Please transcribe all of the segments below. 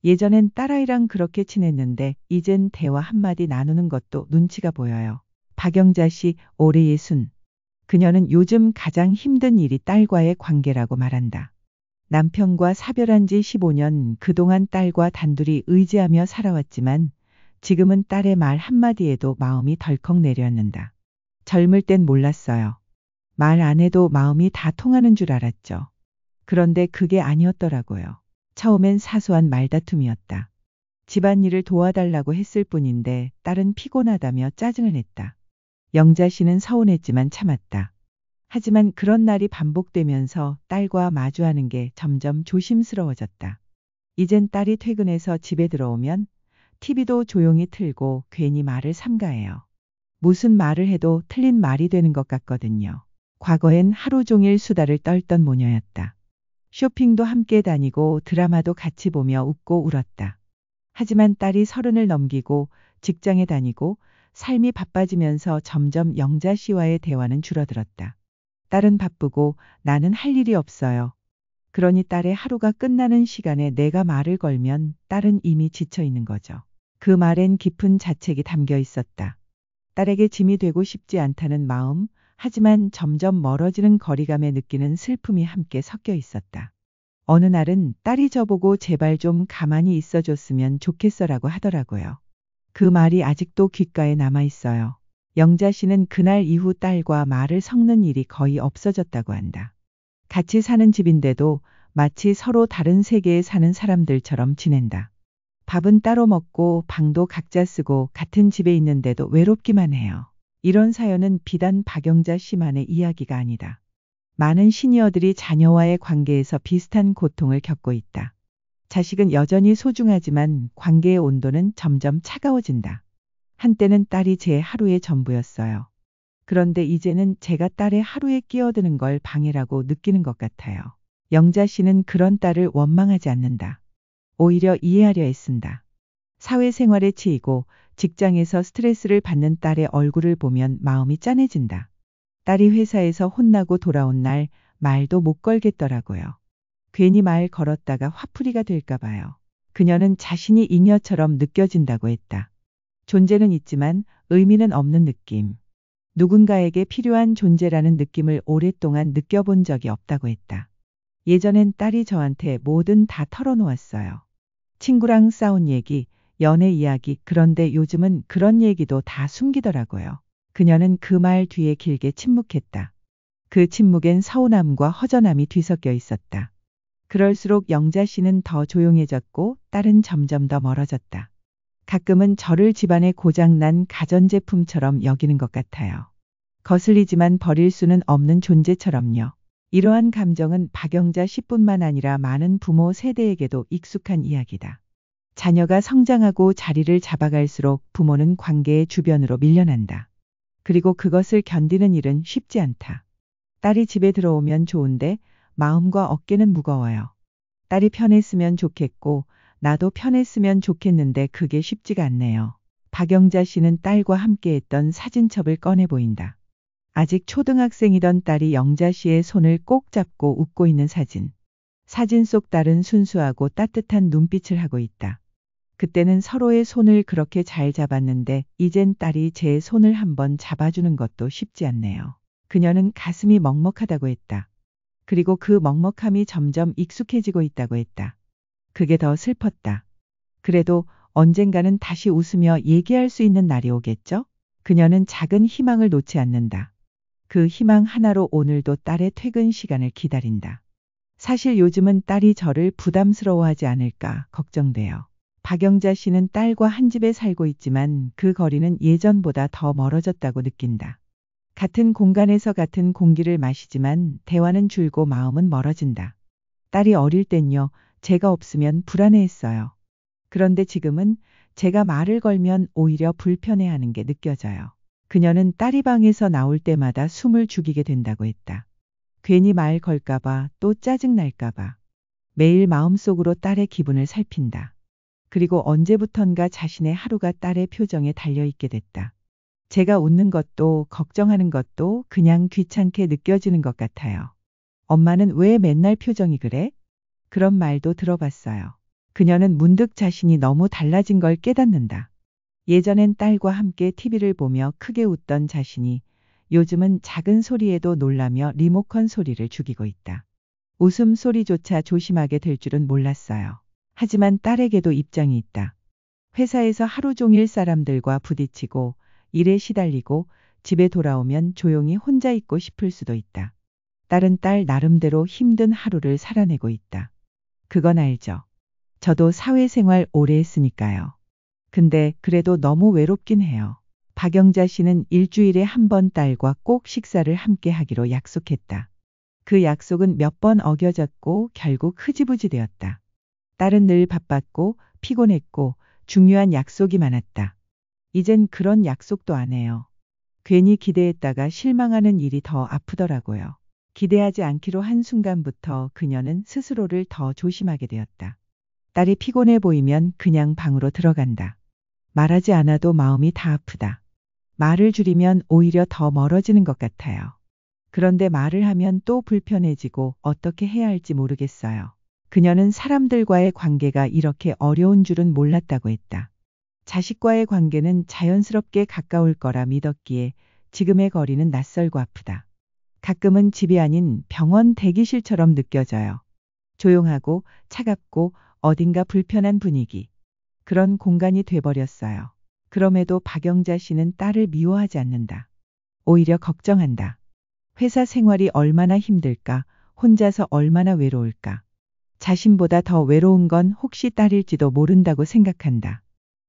예전엔 딸아이랑 그렇게 친했는데 이젠 대화 한마디 나누는 것도 눈치가 보여요. 박영자 씨 올해 60. 그녀는 요즘 가장 힘든 일이 딸과의 관계라고 말한다. 남편과 사별한 지 15년 그동안 딸과 단둘이 의지하며 살아왔지만 지금은 딸의 말 한마디에도 마음이 덜컥 내려앉는다. 젊을 땐 몰랐어요. 말 안 해도 마음이 다 통하는 줄 알았죠. 그런데 그게 아니었더라고요. 처음엔 사소한 말다툼이었다. 집안일을 도와달라고 했을 뿐인데 딸은 피곤하다며 짜증을 냈다. 영자 씨는 서운했지만 참았다. 하지만 그런 날이 반복되면서 딸과 마주하는 게 점점 조심스러워졌다. 이젠 딸이 퇴근해서 집에 들어오면 TV도 조용히 틀고 괜히 말을 삼가해요. 무슨 말을 해도 틀린 말이 되는 것 같거든요. 과거엔 하루 종일 수다를 떨던 모녀였다. 쇼핑도 함께 다니고 드라마도 같이 보며 웃고 울었다. 하지만 딸이 30을 넘기고 직장에 다니고 삶이 바빠지면서 점점 영자 씨와의 대화는 줄어들었다. 딸은 바쁘고 나는 할 일이 없어요. 그러니 딸의 하루가 끝나는 시간에 내가 말을 걸면 딸은 이미 지쳐 있는 거죠. 그 말엔 깊은 자책이 담겨 있었다. 딸에게 짐이 되고 싶지 않다는 마음, 하지만 점점 멀어지는 거리감에 느끼는 슬픔이 함께 섞여 있었다. 어느 날은 딸이 저보고 제발 좀 가만히 있어줬으면 좋겠어라고 하더라고요. 그 말이 아직도 귓가에 남아 있어요. 영자 씨는 그날 이후 딸과 말을 섞는 일이 거의 없어졌다고 한다. 같이 사는 집인데도 마치 서로 다른 세계에 사는 사람들처럼 지낸다. 밥은 따로 먹고 방도 각자 쓰고 같은 집에 있는데도 외롭기만 해요. 이런 사연은 비단 박영자 씨만의 이야기가 아니다. 많은 시니어들이 자녀와의 관계에서 비슷한 고통을 겪고 있다. 자식은 여전히 소중하지만 관계의 온도는 점점 차가워진다. 한때는 딸이 제 하루의 전부였어요. 그런데 이제는 제가 딸의 하루에 끼어드는 걸 방해라고 느끼는 것 같아요. 영자 씨는 그런 딸을 원망하지 않는다. 오히려 이해하려 애쓴다. 사회생활에 치이고 직장에서 스트레스를 받는 딸의 얼굴을 보면 마음이 짠해진다. 딸이 회사에서 혼나고 돌아온 날 말도 못 걸겠더라고요. 괜히 말 걸었다가 화풀이가 될까 봐요. 그녀는 자신이 잉여처럼 느껴진다고 했다. 존재는 있지만 의미는 없는 느낌. 누군가에게 필요한 존재라는 느낌을 오랫동안 느껴본 적이 없다고 했다. 예전엔 딸이 저한테 뭐든 다 털어놓았어요. 친구랑 싸운 얘기, 연애 이야기, 그런데 요즘은 그런 얘기도 다 숨기더라고요. 그녀는 그 말 뒤에 길게 침묵했다. 그 침묵엔 서운함과 허전함이 뒤섞여 있었다. 그럴수록 영자 씨는 더 조용해졌고 딸은 점점 더 멀어졌다. 가끔은 저를 집안의 고장난 가전제품처럼 여기는 것 같아요. 거슬리지만 버릴 수는 없는 존재처럼요. 이러한 감정은 박영자 씨뿐만 아니라 많은 부모 세대에게도 익숙한 이야기다. 자녀가 성장하고 자리를 잡아갈수록 부모는 관계의 주변으로 밀려난다. 그리고 그것을 견디는 일은 쉽지 않다. 딸이 집에 들어오면 좋은데 마음과 어깨는 무거워요. 딸이 편했으면 좋겠고 나도 편했으면 좋겠는데 그게 쉽지가 않네요. 박영자 씨는 딸과 함께했던 사진첩을 꺼내 보인다. 아직 초등학생이던 딸이 영자 씨의 손을 꼭 잡고 웃고 있는 사진. 사진 속 딸은 순수하고 따뜻한 눈빛을 하고 있다. 그때는 서로의 손을 그렇게 잘 잡았는데 이젠 딸이 제 손을 한번 잡아주는 것도 쉽지 않네요. 그녀는 가슴이 먹먹하다고 했다. 그리고 그 먹먹함이 점점 익숙해지고 있다고 했다. 그게 더 슬펐다. 그래도 언젠가는 다시 웃으며 얘기할 수 있는 날이 오겠죠? 그녀는 작은 희망을 놓지 않는다. 그 희망 하나로 오늘도 딸의 퇴근 시간을 기다린다. 사실 요즘은 딸이 저를 부담스러워하지 않을까 걱정돼요. 박영자 씨는 딸과 한 집에 살고 있지만 그 거리는 예전보다 더 멀어졌다고 느낀다. 같은 공간에서 같은 공기를 마시지만 대화는 줄고 마음은 멀어진다. 딸이 어릴 땐요, 제가 없으면 불안해했어요. 그런데 지금은 제가 말을 걸면 오히려 불편해하는 게 느껴져요. 그녀는 딸이 방에서 나올 때마다 숨을 죽이게 된다고 했다. 괜히 말 걸까봐 또 짜증날까봐. 매일 마음속으로 딸의 기분을 살핀다. 그리고 언제부턴가 자신의 하루가 딸의 표정에 달려있게 됐다. 제가 웃는 것도 걱정하는 것도 그냥 귀찮게 느껴지는 것 같아요. 엄마는 왜 맨날 표정이 그래? 그런 말도 들어봤어요. 그녀는 문득 자신이 너무 달라진 걸 깨닫는다. 예전엔 딸과 함께 TV를 보며 크게 웃던 자신이 요즘은 작은 소리에도 놀라며 리모컨 소리를 죽이고 있다. 웃음소리조차 조심하게 될 줄은 몰랐어요. 하지만 딸에게도 입장이 있다. 회사에서 하루 종일 사람들과 부딪히고 일에 시달리고 집에 돌아오면 조용히 혼자 있고 싶을 수도 있다. 딸은 딸 나름대로 힘든 하루를 살아내고 있다. 그건 알죠. 저도 사회생활 오래 했으니까요. 근데 그래도 너무 외롭긴 해요. 박영자 씨는 일주일에 한 번 딸과 꼭 식사를 함께 하기로 약속했다. 그 약속은 몇 번 어겨졌고 결국 흐지부지 되었다. 딸은 늘 바빴고 피곤했고 중요한 약속이 많았다. 이젠 그런 약속도 안 해요. 괜히 기대했다가 실망하는 일이 더 아프더라고요. 기대하지 않기로 한 순간부터 그녀는 스스로를 더 조심하게 되었다. 딸이 피곤해 보이면 그냥 방으로 들어간다. 말하지 않아도 마음이 다 아프다. 말을 줄이면 오히려 더 멀어지는 것 같아요. 그런데 말을 하면 또 불편해지고 어떻게 해야 할지 모르겠어요. 그녀는 사람들과의 관계가 이렇게 어려운 줄은 몰랐다고 했다. 자식과의 관계는 자연스럽게 가까울 거라 믿었기에 지금의 거리는 낯설고 아프다. 가끔은 집이 아닌 병원 대기실처럼 느껴져요. 조용하고 차갑고 어딘가 불편한 분위기. 그런 공간이 돼버렸어요. 그럼에도 박영자 씨는 딸을 미워하지 않는다. 오히려 걱정한다. 회사 생활이 얼마나 힘들까, 혼자서 얼마나 외로울까. 자신보다 더 외로운 건 혹시 딸일지도 모른다고 생각한다.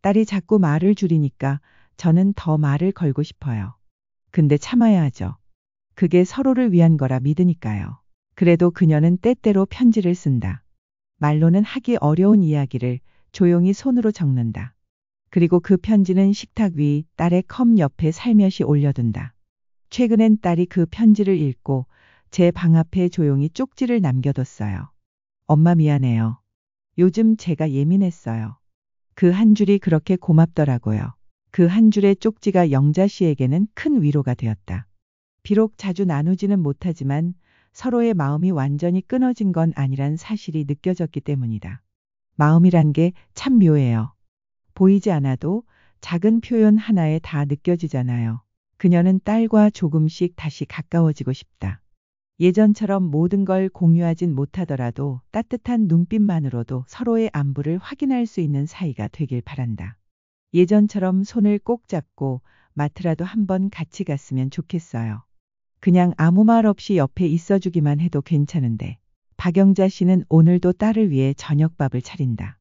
딸이 자꾸 말을 줄이니까 저는 더 말을 걸고 싶어요. 근데 참아야 하죠. 그게 서로를 위한 거라 믿으니까요. 그래도 그녀는 때때로 편지를 쓴다. 말로는 하기 어려운 이야기를 조용히 손으로 적는다. 그리고 그 편지는 식탁 위 딸의 컵 옆에 살며시 올려둔다. 최근엔 딸이 그 편지를 읽고 제 방 앞에 조용히 쪽지를 남겨뒀어요. 엄마 미안해요. 요즘 제가 예민했어요. 그 한 줄이 그렇게 고맙더라고요. 그 한 줄의 쪽지가 영자 씨에게는 큰 위로가 되었다. 비록 자주 나누지는 못하지만 서로의 마음이 완전히 끊어진 건 아니란 사실이 느껴졌기 때문이다. 마음이란 게 참 묘해요. 보이지 않아도 작은 표현 하나에 다 느껴지잖아요. 그녀는 딸과 조금씩 다시 가까워지고 싶다. 예전처럼 모든 걸 공유하진 못하더라도 따뜻한 눈빛만으로도 서로의 안부를 확인할 수 있는 사이가 되길 바란다. 예전처럼 손을 꼭 잡고 마트라도 한번 같이 갔으면 좋겠어요. 그냥 아무 말 없이 옆에 있어주기만 해도 괜찮은데. 박영자 씨는 오늘도 딸을 위해 저녁밥을 차린다.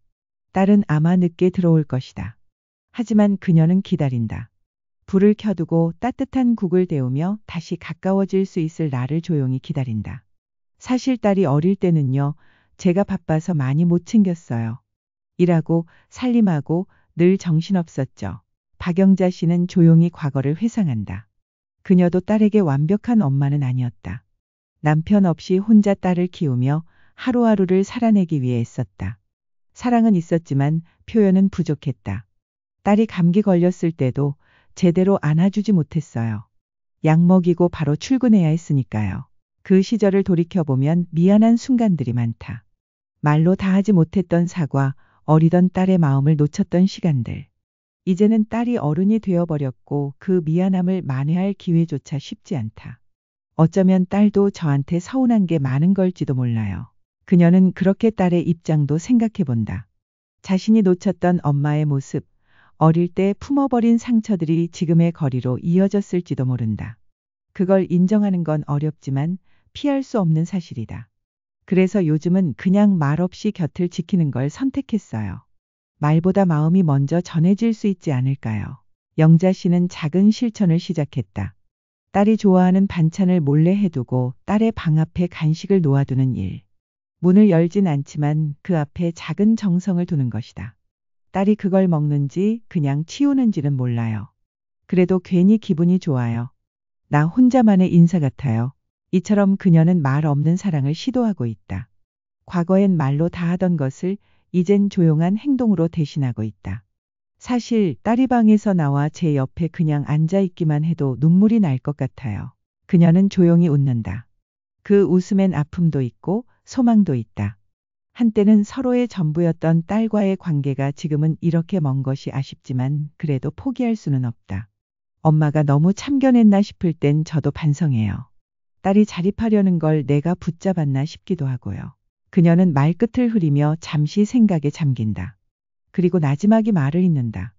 딸은 아마 늦게 들어올 것이다. 하지만 그녀는 기다린다. 불을 켜두고 따뜻한 국을 데우며 다시 가까워질 수 있을 나를 조용히 기다린다. 사실 딸이 어릴 때는요, 제가 바빠서 많이 못 챙겼어요. 일하고 살림하고 늘 정신없었죠. 박영자 씨는 조용히 과거를 회상한다. 그녀도 딸에게 완벽한 엄마는 아니었다. 남편 없이 혼자 딸을 키우며 하루하루를 살아내기 위해 애썼다. 사랑은 있었지만 표현은 부족했다. 딸이 감기 걸렸을 때도 제대로 안아주지 못했어요. 약 먹이고 바로 출근해야 했으니까요. 그 시절을 돌이켜보면 미안한 순간들이 많다. 말로 다 하지 못했던 사과, 어리던 딸의 마음을 놓쳤던 시간들. 이제는 딸이 어른이 되어버렸고 그 미안함을 만회할 기회조차 쉽지 않다. 어쩌면 딸도 저한테 서운한 게 많은 걸지도 몰라요. 그녀는 그렇게 딸의 입장도 생각해본다. 자신이 놓쳤던 엄마의 모습, 어릴 때 품어버린 상처들이 지금의 거리로 이어졌을지도 모른다. 그걸 인정하는 건 어렵지만 피할 수 없는 사실이다. 그래서 요즘은 그냥 말없이 곁을 지키는 걸 선택했어요. 말보다 마음이 먼저 전해질 수 있지 않을까요? 영자 씨는 작은 실천을 시작했다. 딸이 좋아하는 반찬을 몰래 해두고 딸의 방 앞에 간식을 놓아두는 일. 문을 열진 않지만 그 앞에 작은 정성을 두는 것이다. 딸이 그걸 먹는지 그냥 치우는지는 몰라요. 그래도 괜히 기분이 좋아요. 나 혼자만의 인사 같아요. 이처럼 그녀는 말 없는 사랑을 시도하고 있다. 과거엔 말로 다 하던 것을 이젠 조용한 행동으로 대신하고 있다. 사실 딸이 방에서 나와 제 옆에 그냥 앉아있기만 해도 눈물이 날 것 같아요. 그녀는 조용히 웃는다. 그 웃음엔 아픔도 있고 소망도 있다. 한때는 서로의 전부였던 딸과의 관계가 지금은 이렇게 먼 것이 아쉽지만 그래도 포기할 수는 없다. 엄마가 너무 참견했나 싶을 땐 저도 반성해요. 딸이 자립하려는 걸 내가 붙잡았나 싶기도 하고요. 그녀는 말끝을 흐리며 잠시 생각에 잠긴다. 그리고 나지막이 말을 잇는다.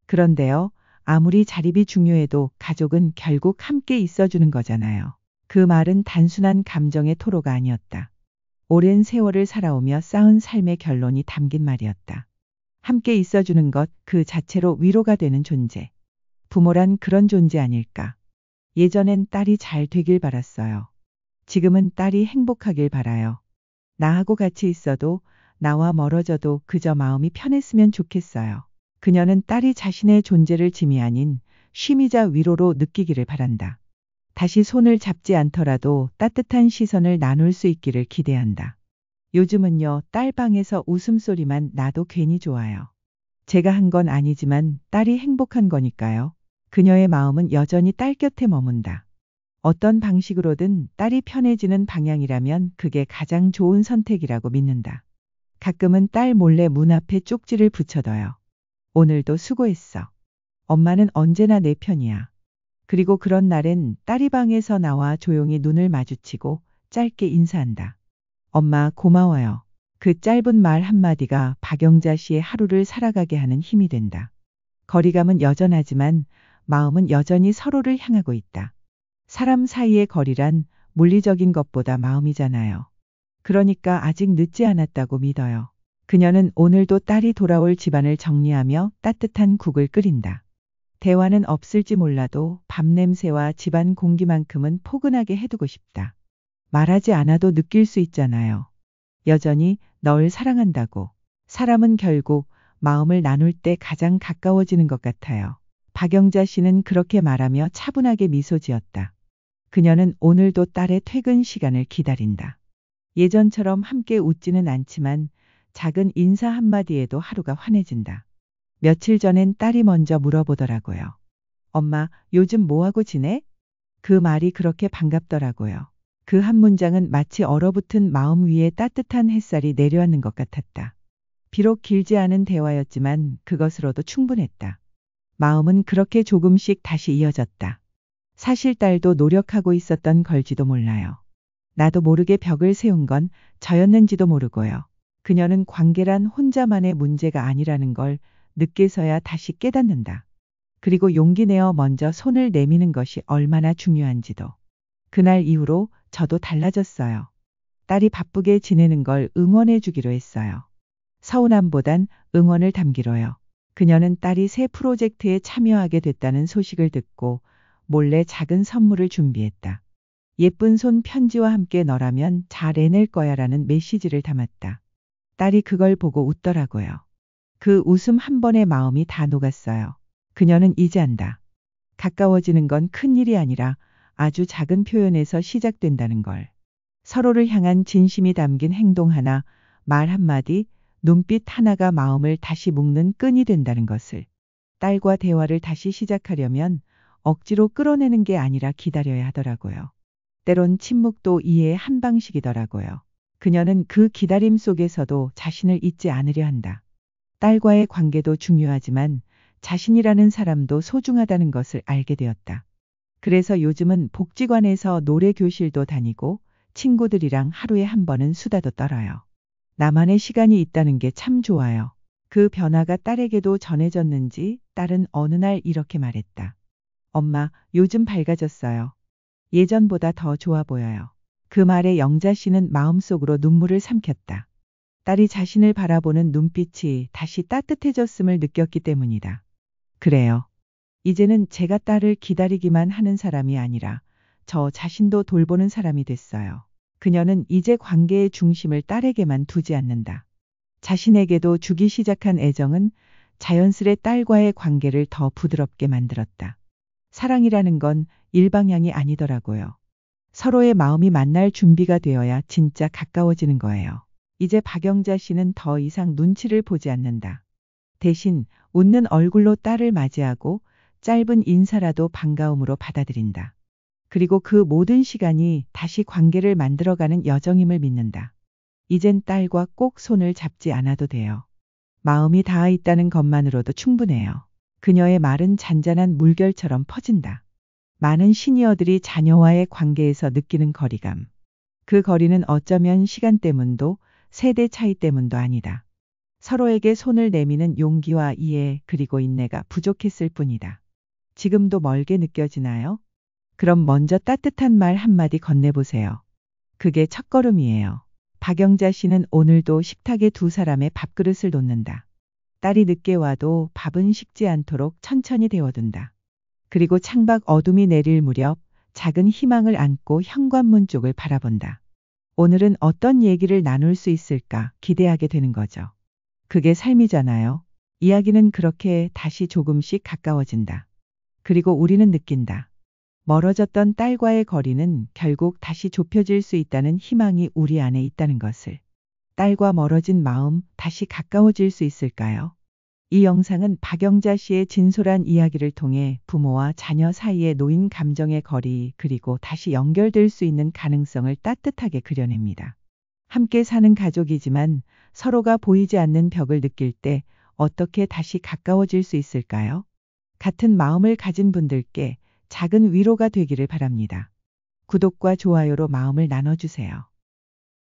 그런데요, 아무리 자립이 중요해도 가족은 결국 함께 있어주는 거잖아요. 그 말은 단순한 감정의 토로가 아니었다. 오랜 세월을 살아오며 쌓은 삶의 결론이 담긴 말이었다. 함께 있어주는 것 그 자체로 위로가 되는 존재. 부모란 그런 존재 아닐까. 예전엔 딸이 잘 되길 바랐어요. 지금은 딸이 행복하길 바라요. 나하고 같이 있어도 나와 멀어져도 그저 마음이 편했으면 좋겠어요. 그녀는 딸이 자신의 존재를 짐이 아닌 쉼이자 위로로 느끼기를 바란다. 다시 손을 잡지 않더라도 따뜻한 시선을 나눌 수 있기를 기대한다. 요즘은요, 딸 방에서 웃음소리만 나도 괜히 좋아요. 제가 한 건 아니지만 딸이 행복한 거니까요. 그녀의 마음은 여전히 딸 곁에 머문다. 어떤 방식으로든 딸이 편해지는 방향이라면 그게 가장 좋은 선택이라고 믿는다. 가끔은 딸 몰래 문 앞에 쪽지를 붙여둬요. 오늘도 수고했어. 엄마는 언제나 내 편이야. 그리고 그런 날엔 딸이 방에서 나와 조용히 눈을 마주치고 짧게 인사한다. 엄마 고마워요. 그 짧은 말 한마디가 박영자 씨의 하루를 살아가게 하는 힘이 된다. 거리감은 여전하지만 마음은 여전히 서로를 향하고 있다. 사람 사이의 거리란 물리적인 것보다 마음이잖아요. 그러니까 아직 늦지 않았다고 믿어요. 그녀는 오늘도 딸이 돌아올 집안을 정리하며 따뜻한 국을 끓인다. 대화는 없을지 몰라도 밥 냄새와 집안 공기만큼은 포근하게 해두고 싶다. 말하지 않아도 느낄 수 있잖아요. 여전히 널 사랑한다고. 사람은 결국 마음을 나눌 때 가장 가까워지는 것 같아요. 박영자 씨는 그렇게 말하며 차분하게 미소 지었다. 그녀는 오늘도 딸의 퇴근 시간을 기다린다. 예전처럼 함께 웃지는 않지만 작은 인사 한마디에도 하루가 환해진다. 며칠 전엔 딸이 먼저 물어보더라고요. 엄마, 요즘 뭐하고 지내? 그 말이 그렇게 반갑더라고요. 그 한 문장은 마치 얼어붙은 마음 위에 따뜻한 햇살이 내려앉는 것 같았다. 비록 길지 않은 대화였지만 그것으로도 충분했다. 마음은 그렇게 조금씩 다시 이어졌다. 사실 딸도 노력하고 있었던 걸지도 몰라요. 나도 모르게 벽을 세운 건 저였는지도 모르고요. 그녀는 관계란 혼자만의 문제가 아니라는 걸 늦게서야 다시 깨닫는다. 그리고 용기 내어 먼저 손을 내미는 것이 얼마나 중요한지도. 그날 이후로 저도 달라졌어요. 딸이 바쁘게 지내는 걸 응원해 주기로 했어요. 서운함보단 응원을 담기로요. 그녀는 딸이 새 프로젝트에 참여하게 됐다는 소식을 듣고 몰래 작은 선물을 준비했다. 예쁜 손 편지와 함께 너라면 잘 해낼 거야 라는 메시지를 담았다. 딸이 그걸 보고 웃더라고요. 그 웃음 한 번에 마음이 다 녹았어요. 그녀는 이제 안다. 가까워지는 건 큰 일이 아니라 아주 작은 표현에서 시작된다는 걸. 서로를 향한 진심이 담긴 행동 하나, 말 한마디, 눈빛 하나가 마음을 다시 묶는 끈이 된다는 것을. 딸과 대화를 다시 시작하려면 억지로 끌어내는 게 아니라 기다려야 하더라고요. 때론 침묵도 이해의 한 방식이더라고요. 그녀는 그 기다림 속에서도 자신을 잊지 않으려 한다. 딸과의 관계도 중요하지만 자신이라는 사람도 소중하다는 것을 알게 되었다. 그래서 요즘은 복지관에서 노래 교실도 다니고 친구들이랑 하루에 한 번은 수다도 떨어요. 나만의 시간이 있다는 게 참 좋아요. 그 변화가 딸에게도 전해졌는지 딸은 어느 날 이렇게 말했다. 엄마, 요즘 밝아졌어요. 예전보다 더 좋아 보여요. 그 말에 영자 씨는 마음속으로 눈물을 삼켰다. 딸이 자신을 바라보는 눈빛이 다시 따뜻해졌음을 느꼈기 때문이다. 그래요. 이제는 제가 딸을 기다리기만 하는 사람이 아니라 저 자신도 돌보는 사람이 됐어요. 그녀는 이제 관계의 중심을 딸에게만 두지 않는다. 자신에게도 주기 시작한 애정은 자연스레 딸과의 관계를 더 부드럽게 만들었다. 사랑이라는 건 일방향이 아니더라고요. 서로의 마음이 만날 준비가 되어야 진짜 가까워지는 거예요. 이제 박영자 씨는 더 이상 눈치를 보지 않는다. 대신 웃는 얼굴로 딸을 맞이하고 짧은 인사라도 반가움으로 받아들인다. 그리고 그 모든 시간이 다시 관계를 만들어가는 여정임을 믿는다. 이젠 딸과 꼭 손을 잡지 않아도 돼요. 마음이 닿아 있다는 것만으로도 충분해요. 그녀의 말은 잔잔한 물결처럼 퍼진다. 많은 시니어들이 자녀와의 관계에서 느끼는 거리감. 그 거리는 어쩌면 시간 때문도 세대 차이 때문도 아니다. 서로에게 손을 내미는 용기와 이해 그리고 인내가 부족했을 뿐이다. 지금도 멀게 느껴지나요? 그럼 먼저 따뜻한 말 한마디 건네보세요. 그게 첫걸음이에요. 박영자 씨는 오늘도 식탁에 두 사람의 밥그릇을 놓는다. 딸이 늦게 와도 밥은 식지 않도록 천천히 데워둔다. 그리고 창밖 어둠이 내릴 무렵 작은 희망을 안고 현관문 쪽을 바라본다. 오늘은 어떤 얘기를 나눌 수 있을까 기대하게 되는 거죠. 그게 삶이잖아요. 이야기는 그렇게 다시 조금씩 가까워진다. 그리고 우리는 느낀다. 멀어졌던 딸과의 거리는 결국 다시 좁혀질 수 있다는 희망이 우리 안에 있다는 것을. 딸과 멀어진 마음 다시 가까워질 수 있을까요? 이 영상은 박영자 씨의 진솔한 이야기를 통해 부모와 자녀 사이에 놓인 감정의 거리 그리고 다시 연결될 수 있는 가능성을 따뜻하게 그려냅니다. 함께 사는 가족이지만 서로가 보이지 않는 벽을 느낄 때 어떻게 다시 가까워질 수 있을까요? 같은 마음을 가진 분들께 작은 위로가 되기를 바랍니다. 구독과 좋아요로 마음을 나눠주세요.